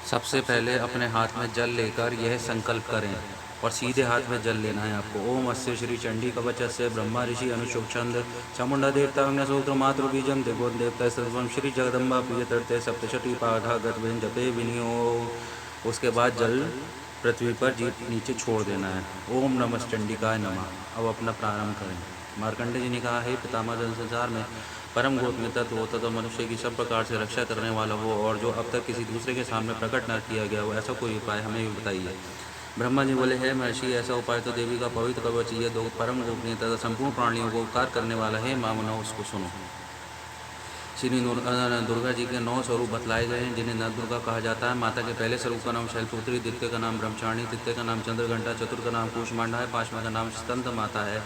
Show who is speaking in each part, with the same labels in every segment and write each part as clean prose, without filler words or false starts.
Speaker 1: सबसे पहले अपने हाथ में जल लेकर यह संकल्प करें और सीधे हाथ में जल लेना है आपको। ओम अस्य श्री चंडी कवचस्य ब्रह्मा ऋषि अनुशोक छंद चामुंडा देवता अग्निसूत्र मातृ बीजम देवो देवता सर्वम श्री जगदम्बा प्रिय तर्ते सप्तशती पाठा गतवेन जपे विनियोग। उसके बाद जल पृथ्वी पर नीचे छोड़ देना है। ओम नमः चंडिकाय नमः। अब अपना प्रारंभ करें। मार्कंडे जी ने कहा, हे पितामह, जल संसार में परम गोपनीय तत्व हो तथा मनुष्य की सब प्रकार से रक्षा करने वाला हो और जो अब तक किसी दूसरे के सामने प्रकट न किया गया हो, ऐसा कोई उपाय हमें भी बताइए। ब्रह्मा जी बोले, है महर्षि, ऐसा उपाय तो देवी का पवित्र कवच ये दो परम गोपनीय तथा संपूर्ण प्राणियों को उपकार करने वाला है। मामनो उसको सुनो। श्री दुर्गा जी के 9 स्वरूप बतलाए गए हैं, जिन्हें नव दुर्गा कहा जाता है। माता के पहले स्वरूप का नाम शैलपुत्री, द्वितीय का नाम ब्रह्मचारिणी, तृतीय का नाम चंद्रघंटा, चतुर्थ का नाम कूष्मांडा है, पांचवें का नाम स्कंद माता है,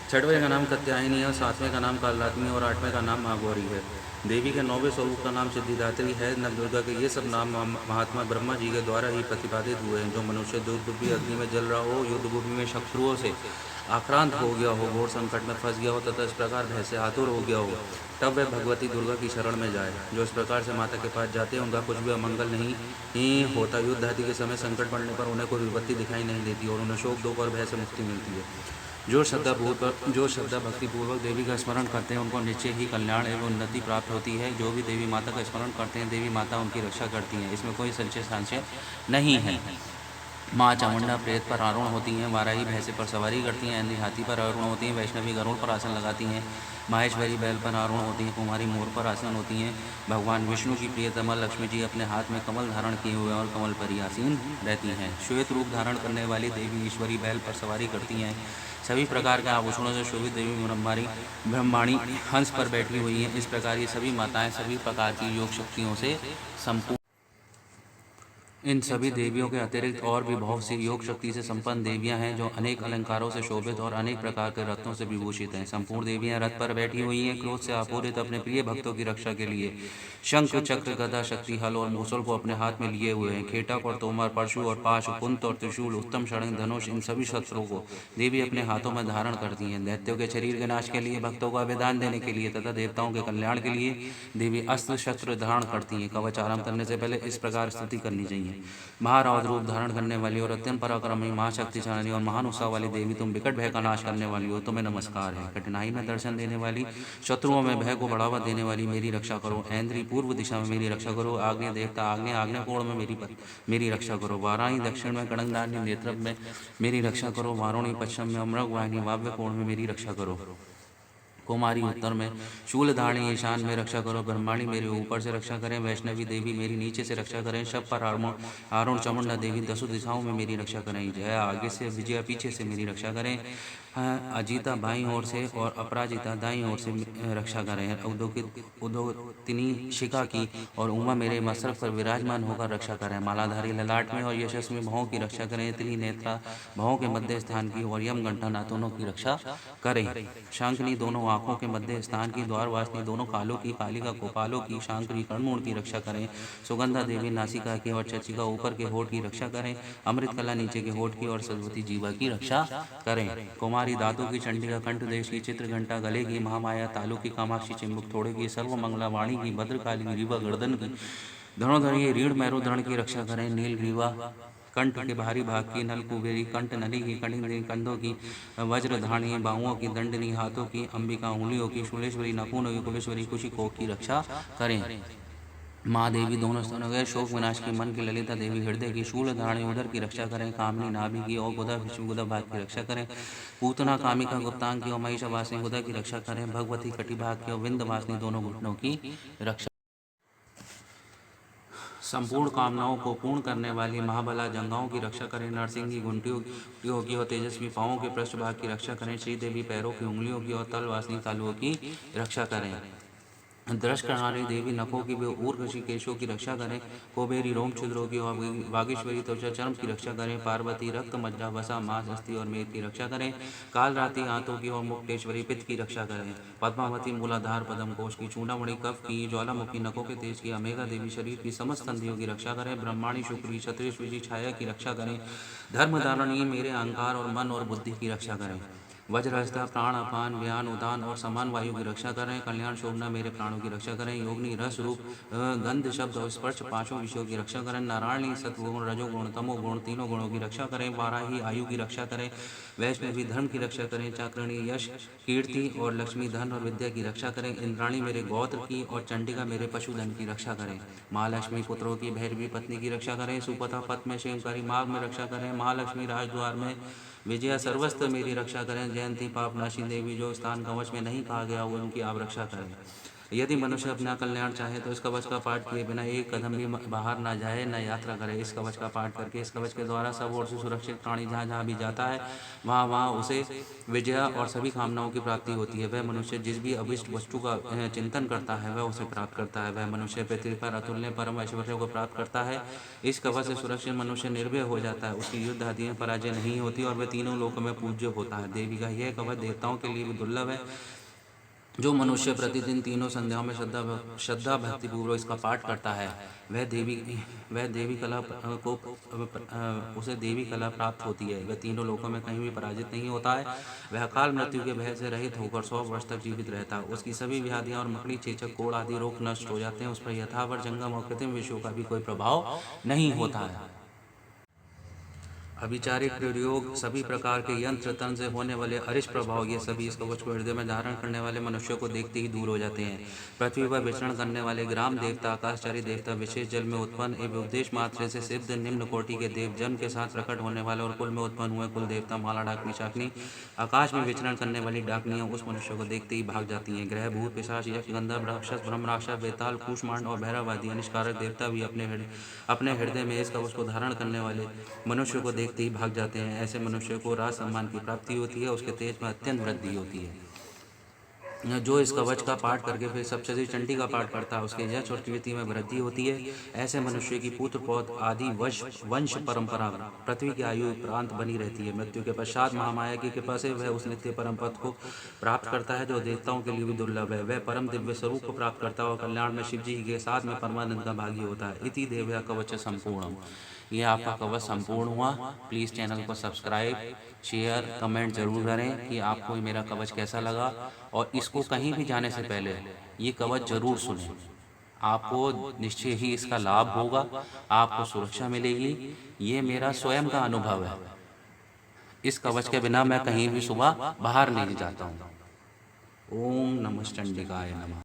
Speaker 1: छठवें का नाम कात्यायनी है, सातवें का नाम कालरात्रि और आठवें का नाम महागौरी है। देवी के 9वें स्वरूप का नाम सिद्धिदात्री है। नव दुर्गा के ये सब नाम महात्मा ब्रह्मा जी के द्वारा ही प्रतिपादित हुए हैं। जो मनुष्य दुर्बुद्धि अग्नि में जल रहा हो, युद्ध भूमि में शत्रुओं से आक्रांत हो गया हो, घोर संकट में फंस गया हो तथा इस प्रकार भय से आतुर हो गया हो, तब वह भगवती दुर्गा की शरण में जाए। जो इस प्रकार से माता के पास जाते हैं, उनका कुछ भी अमंगल नहीं ही होता। युद्ध आदि के समय संकट पड़ने पर उन्हें कोई विपत्ति दिखाई नहीं देती और उन्हें शोक दुख और भय से मुक्ति मिलती है। जो श्रद्धा भक्ति पूर्वक देवी का स्मरण करते हैं, उनको निश्चय ही कल्याण एवं उन्नति प्राप्त होती है। जो भी देवी माता का स्मरण करते हैं, देवी माता उनकी रक्षा करती हैं। इसमें कोई संशय नहीं है। माँ चामुंडा प्रेत पर आरूढ़ होती हैं, वाराही भैंसे पर सवारी करती हैं, अंधी हाथी पर आरूढ़ होती हैं, वैष्णवी गरुड़ पर आसन लगाती हैं, माहेश्वरी बैल पर आरूढ़ होती हैं, कुमारी मोर पर आसन होती हैं। भगवान विष्णु की प्रियतमा लक्ष्मी जी अपने हाथ में कमल धारण किए हुए और कमल पर ही आसीन रहती हैं। श्वेत रूप धारण करने वाली देवी ईश्वरी बैल पर सवारी करती हैं। सभी प्रकार के आभूषणों से शोभित देवी ब्रह्माणी हंस पर बैठी हुई हैं। इस प्रकार ये सभी माताएं सभी प्रकार की योग शक्तियों से संपूर्ण। इन सभी देवियों के अतिरिक्त और भी बहुत सी योग शक्ति से संपन्न देवियां हैं, जो अनेक अलंकारों से शोभित और अनेक प्रकार के रत्नों से विभूषित हैं। संपूर्ण देवियां रथ पर बैठी हुई हैं, क्रोध से आपूरित अपने प्रिय भक्तों की रक्षा के लिए शंख चक्र गदा शक्ति हल और मूसल को अपने हाथ में लिए हुए हैं। खेटक और तोमर, परशु और पाश, कुंत और त्रिशूल, उत्तम षडंग, धनुष, इन सभी शस्त्रों को देवी अपने हाथों में धारण करती हैं। दैत्यों के शरीर के नाश के लिए, भक्तों को अभिदान देने के लिए तथा देवताओं के कल्याण के लिए देवी अस्त्र शस्त्र धारण करती हैं। कवच आरंभ करने से पहले इस प्रकार स्तुति करनी चाहिए। महाराज रूप धारण करने वाली और अत्यंत पराक्रमी, महाशक्तिशाली और महान उत्साह वाली देवी, तुम विकट भय का नाश करने वाली हो, तुम्हें नमस्कार है। कठिनाई में दर्शन देने वाली, शत्रुओं में भय को बढ़ावा देने वाली, मेरी रक्षा करो। ऐन्द्री पूर्व दिशा में मेरी रक्षा करो। आग्नेय देवता आग्नेय कोण में मेरी रक्षा करो। वाराही दक्षिण में, कड़ंगदानी नेत्र में मेरी रक्षा करो। वारुणी पश्चिम में, अमृग वाहिनी वाव्य कोण में मेरी रक्षा करो। कुमारी उत्तर में, शूलधारणी ईशान में रक्षा करो। ब्रह्माणी मेरे ऊपर से रक्षा करें। वैष्णवी देवी मेरी नीचे से रक्षा करें। शब पर आरुण चामुंडा देवी दसों दिशाओं में मेरी रक्षा करें। जय आगे से, विजया पीछे से मेरी रक्षा करें। अजीता बाईं ओर से और अपराजिता दाईं ओर से रक्षा करें। उदोतिनी शिखा की और उमा मेरे मस्तक पर विराजमान होकर रक्षा करें। मालाधारी ललाट में और यशस्वी भवों की रक्षा करें। त्रिनेत्रा भवों के मध्य स्थान की और यम घंटा नाथुनों की रक्षा करें। शंखनी दोनों आंखों के मध्य स्थान की, द्वारवासिनी दोनों कालों की, कालिका कोपालों की, शांकरी कर्णमूल की रक्षा करें। सुगंधा देवी नासिका के और चचिका ऊपर के होठ की रक्षा करें। अमृत कला नीचे के होठ की और सरस्वती जीवा की रक्षा करें। कुमारी धातु की, चंडिका कंठ देश की, चित्र घंटा गले की, महामाया तालु की, कामाक्षी चिंबुक थोड़े की, सर्वमंगला वाणी की, भद्रकाली ग्रीवा गर्दन की, धनुधरी रीढ़ मैरोधरण की रक्षा करें। नील ग्रीवा कंठ के बाहरी भाग की, नल कुबेरी कंठ नली की, कटिंग कंधों की, वज्रधाणी बाहुओं की, दंडनी हाथों की, अंबिका उंगलियों की, शूलेश्वरी नाखूनों की, कुलेश्वरी कुशिकों की रक्षा करें। माँ देवी दोनों स्तनों के, शोक विनाश की, मन की ललिता देवी हृदय की, शूल धारणी उदर की रक्षा करें। कामनी नाभि की और गुदा विष्णु गुदा भाग की रक्षा करें। पूतना कामिका गुप्तांग की और महिषावासिनी गुदा की रक्षा करें। भगवती कटिभाग की और विंध्यवासिनी दोनों घुटनों की रक्षा। संपूर्ण कामनाओं को पूर्ण करने वाली महाबला जंगाओं की रक्षा करें। नरसिंह गुंटियों की और तेजस्वी पाँवों के पृष्ठभाग की रक्षा करें। श्रीदेवी पैरों की, उंगलियों की और तलवासिनी तालुओं की रक्षा करें। दृष्ट करणारी देवी नखों की ऊर्ध्वशी केशों की रक्षा करें। कुबेरी रोम छिद्रों की और वागीश्वरी त्वचा चर्म की रक्षा करें। पार्वती रक्त मज्जा वसा मांस अस्थि और मेद की रक्षा करें। कालरात्रि आंतों की और मुक्तेश्वरी पित्त की रक्षा करें। पद्मावती मूलाधार पद्म कोश की, चूड़ामणि कफ की, ज्वालामुखी नखों के तेज की, अमेघा देवी शरीर की समस्त संधियों की रक्षा करें। ब्रह्माणी शुक्री क्षत्रिय छाया की रक्षा करें। धर्मधारणी मेरे अहंकार और मन और बुद्धि की रक्षा करें। वज्रहस्ता प्राण अपान व्यान उदान और समान वायु की रक्षा करें। कल्याण शोभना मेरे प्राणों की रक्षा करें। योगिनी रस रूप गंध शब्द और स्पर्श पांचों विषयों की रक्षा करें। नारायणी सत्वगुण रजोगुण तमोगुण तीनों गुणों की रक्षा करें। वाराही आयु की रक्षा करें। वैष्णवी धर्म की रक्षा करें। चाक्रणी यश कीर्ति और लक्ष्मी धन और विद्या की रक्षा करें। इंद्राणी मेरे गोत्र की और चंडिका मेरे पशुधन की रक्षा करें। महालक्ष्मी पुत्रों की भैरवी पत्नी की रक्षा करें। सुपथा पथ में शेमकारी मार्ग में रक्षा करें। महालक्ष्मी राजद्वार में विजया सर्वस्त्र मेरी रक्षा करें। जयंती पापनाशी देवी जो स्थान कवच में नहीं कहा गया वो उनकी आप रक्षा करें। यदि मनुष्य अपना कल्याण चाहे तो इस कवच का पाठ किए बिना एक कदम भी बाहर ना जाए न यात्रा करे। इस कवच का पाठ करके इस कवच के द्वारा सब ओर से सुरक्षित प्राणी जहाँ जहाँ भी जाता है वहाँ वहाँ उसे विजया और सभी कामनाओं की प्राप्ति होती है। वह मनुष्य जिस भी अभिष्ट वस्तु का चिंतन करता है वह उसे प्राप्त करता है। वह मनुष्य पृथ्वी पर अतुल्य परम ऐश्वर्य को प्राप्त करता है। इस कवच से सुरक्षित मनुष्य निर्भय हो जाता है। उसकी युद्ध आदि में पराजय नहीं होती और वह तीनों लोकों में पूज्य होता है। देवी का यह कवच देवताओं के लिए भी दुर्लभ है। जो मनुष्य प्रतिदिन तीनों संध्याओं में श्रद्धा भक्ति पूर्वक इसका पाठ करता है वह देवी कला को उसे देवी कला प्राप्त होती है। वह तीनों लोकों में कहीं भी पराजित नहीं होता है। वह अकाल मृत्यु के भय से रहित होकर 100 वर्ष तक जीवित रहता है। उसकी सभी व्याधियां और मकड़ी चेचक कोड़ आदि रोग नष्ट हो जाते हैं। उस पर यथावर जंगम और कृत्रिम विषयों का भी कोई प्रभाव नहीं होता है। अभिचारिक प्रयोग सभी प्रकार के यंत्र तंत्र से होने वाले अरिष्ट प्रभाव ये सभी इस कवच को हृदय में धारण करने वाले मनुष्यों को देखते ही दूर हो जाते हैं। पृथ्वी पर विचरण करने वाले ग्राम देवता आकाशचारी देवता विशेष जल में उत्पन्न एवं उपदेश मात्र से सिद्ध निम्न कोटि के देव जन्म के साथ प्रकट होने वाले और कुल में उत्पन्न हुए कुल देवता माला डाकनी शाकनी आकाश में विचरण करने वाली डाकनियां उस मनुष्य को देखते ही भाग जाती हैं। ग्रह भूत पिशाच यक्ष गंधर्व राक्षस ब्रह्म राक्षस बेताल कूष्मांड और भैरवादी अनिष्कारक देवता भी अपने हृदय में इस कवच को धारण करने वाले मनुष्य को देखते ही भाग जाते हैं। ऐसे मनुष्य को राज सम्मान की प्राप्ति होती है। उसके तेज में अत्यंत वृद्धि होती है। जो इस कवच का पाठ करके फिर सप्तशती चंडी का पाठ करता है उसके यश और कीर्ति में वृद्धि होती है। ऐसे मनुष्य की पुत्र पौध आदि वंश परंपरा पृथ्वी की आयु प्रांत बनी रहती है। मृत्यु के पश्चात महामाया की कृपा से वह उस नित्य परम पद को प्राप्त करता है जो देवताओं के लिए भी दुर्लभ है। वह परम दिव्य स्वरूप को प्राप्त करता है और कल्याण में शिव जी के साथ में परमानंद का भागी होता है। इति देवया कवच संपूर्ण। ये आपका कवच संपूर्ण हुआ। प्लीज़ चैनल को सब्सक्राइब शेयर कमेंट जरूर करें कि आपको मेरा कवच कैसा लगा। और इसको कहीं भी जाने से पहले ये कवच जरूर सुनें। आपको निश्चय ही इसका लाभ होगा। आपको सुरक्षा मिलेगी। ये मेरा स्वयं का अनुभव है। इस कवच के बिना मैं कहीं भी सुबह बाहर नहीं जाता हूँ। ओम नमः चंडिकाय नमः।